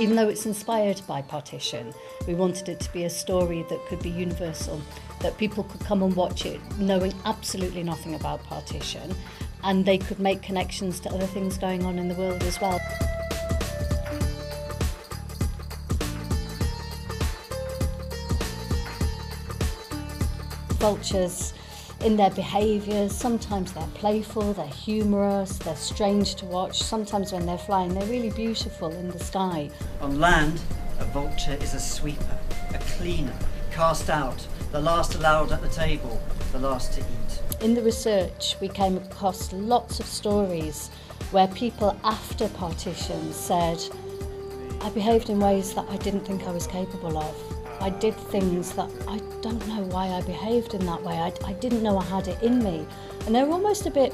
Even though it's inspired by partition, we wanted it to be a story that could be universal, that people could come and watch it knowing absolutely nothing about partition, and they could make connections to other things going on in the world as well. Vultures, in their behaviours, sometimes they're playful, they're humorous, they're strange to watch. Sometimes when they're flying, they're really beautiful in the sky. On land, a vulture is a sweeper, a cleaner, cast out, the last allowed at the table, the last to eat. In the research, we came across lots of stories where people after partition said, I behaved in ways that I didn't think I was capable of. I did things that I don't know why I behaved in that way. I didn't know I had it in me. And they were almost a bit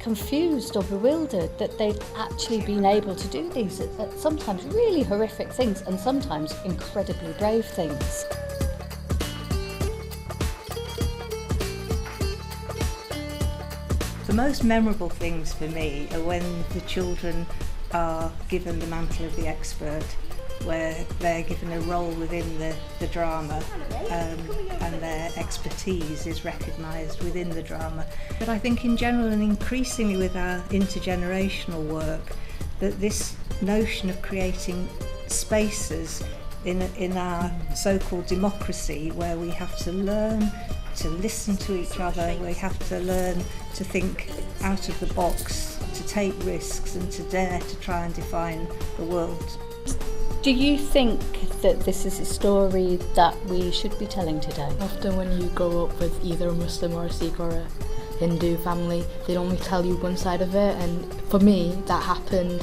confused or bewildered that they'd actually been able to do these sometimes really horrific things and sometimes incredibly brave things. The most memorable things for me are when the children are given the mantle of the expert, where they're given a role within the drama and their expertise is recognised within the drama. But I think in general and increasingly with our intergenerational work, that this notion of creating spaces in our so-called democracy where we have to learn to listen to each other, we have to learn to think out of the box, to take risks and to dare to try and define the world. Do you think that this is a story that we should be telling today? Often when you grow up with either a Muslim or a Sikh or a Hindu family, they only tell you one side of it, and for me that happened.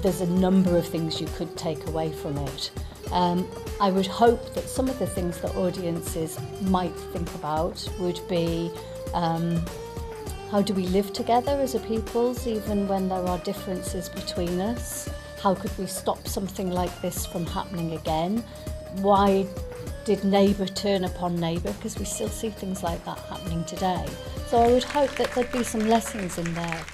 There's a number of things you could take away from it. I would hope that some of the things that audiences might think about would be how do we live together as a peoples, even when there are differences between us? How could we stop something like this from happening again? Why did neighbour turn upon neighbour? Because we still see things like that happening today. So I would hope that there'd be some lessons in there.